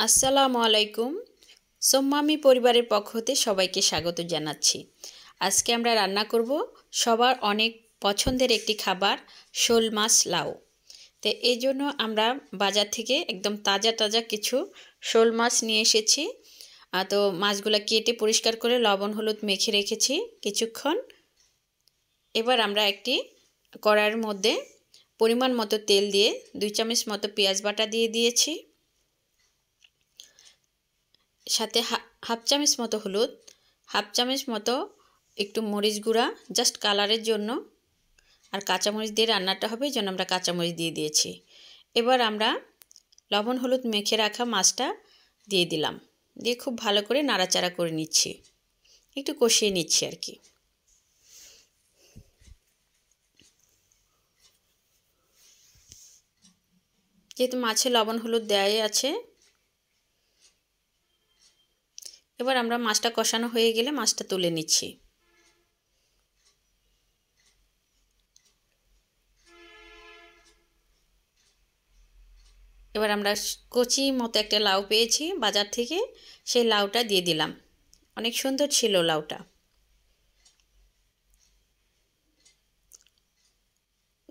আসসালামু আলাইকুম। সোম্মামি পরিবারের পক্ষ হতে সবাইকে স্বাগত জানাচ্ছি। আজকে আমরা রান্না করব সবার অনেক পছন্দের একটি খাবার, শোল মাছ লাউ। তো এই জন্য আমরা বাজার থেকে একদম তাজা তাজা কিছু শোল মাছ নিয়ে এসেছি। তো মাছগুলো কেটে পরিষ্কার করে লবণ হলুদ মেখে রেখেছি কিছুক্ষণ। এবার আমরা একটি কড়াইয়ের মধ্যে পরিমাণ মতো তেল দিয়ে 2 চামচ মতো পেঁয়াজ বাটা দিয়ে দিয়েছি, সাথে হাফ চামচ মতো হলুদ, হাফ চামচ মতো একটু মরিচ গুঁড়া জাস্ট কালারের জন্য, আর কাঁচামরিচ দিয়ে রান্নাটা হবে এই জন্য আমরা কাঁচামরিচ দিয়ে দিয়েছি। এবার আমরা লবণ হলুদ মেখে রাখা মাছটা দিয়ে দিলাম, দিয়ে খুব ভালো করে নাড়াচাড়া করে নিচ্ছি, একটু কষিয়ে নিচ্ছি আর কি। যেহেতু মাছে লবণ হলুদ দেওয়াই আছে, এবার আমরা মাছটা কষানো হয়ে গেলে মাছটা তুলে নিচ্ছি। এবার আমরা কচি মতো একটা লাউ পেয়েছি বাজার থেকে, সেই লাউটা দিয়ে দিলাম। অনেক সুন্দর ছিল লাউটা।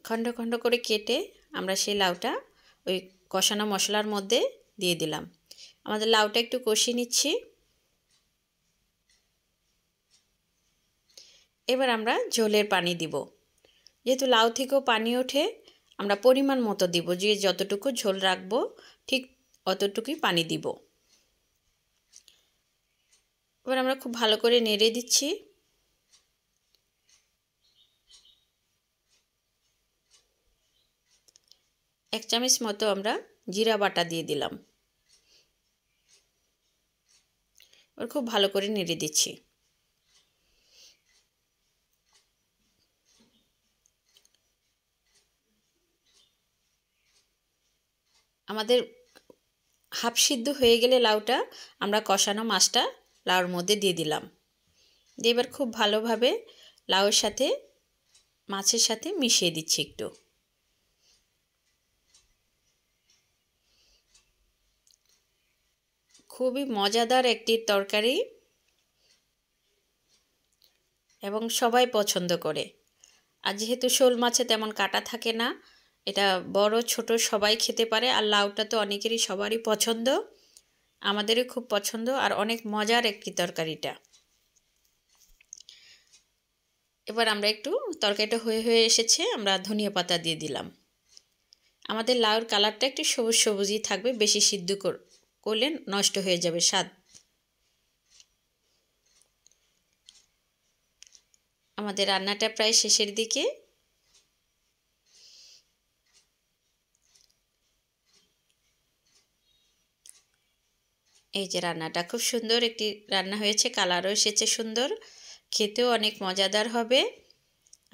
খণ্ড খণ্ড করে কেটে আমরা সেই লাউটা ওই কষানো মশলার মধ্যে দিয়ে দিলাম। আমাদের লাউটা একটু কষিয়ে নিচ্ছি। এবার আমরা ঝোলের পানি দিব। যেহেতু লাউ থেকেও পানি ওঠে, আমরা পরিমাণ মতো দিব, যে যতটুকু ঝোল রাখবো ঠিক অতটুকুই পানি দিব। এবার আমরা খুব ভালো করে নেড়ে দিচ্ছি। এক চামচ মতো আমরা জিরা বাটা দিয়ে দিলাম। এবার খুব ভালো করে নেড়ে দিচ্ছি। আমাদের হাফ সিদ্ধ হয়ে গেলে লাউটা আমরা কষানো মাছটা লাউর মধ্যে দিয়ে দিলাম, দিয়ে এবার খুব ভালোভাবে লাউয়ের সাথে মাছের সাথে মিশিয়ে দিচ্ছি একটু। খুবই মজাদার একটি তরকারি এবং সবাই পছন্দ করে। আর যেহেতু শোল মাছে তেমন কাটা থাকে না, এটা বড় ছোট সবাই খেতে পারে। আর লাউটা তো অনেকেরই সবারই পছন্দ, আমাদেরও খুব পছন্দ, আর অনেক মজার একটি তরকারিটা। এবার আমরা একটু তরকারিটা হয়ে এসেছে, আমরা ধনিয়া পাতা দিয়ে দিলাম। আমাদের লাউর কালারটা একটু সবুজ সবুজই থাকবে, বেশি সিদ্ধ করলে নষ্ট হয়ে যাবে স্বাদ। আমাদের রান্নাটা প্রায় শেষের দিকে। এই যে রান্নাটা খুব সুন্দর একটি রান্না হয়েছে, কালারও এসেছে সুন্দর, খেতেও অনেক মজাদার হবে।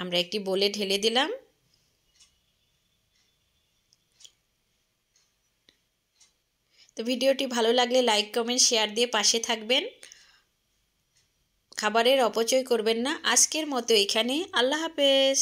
আমরা একটি বোলে ঢেলে দিলাম। তো ভিডিওটি ভালো লাগলে লাইক কমেন্ট শেয়ার দিয়ে পাশে থাকবেন। খাবারের অপচয় করবেন না। আজকের মতো এখানে, আল্লাহ হাফেজ।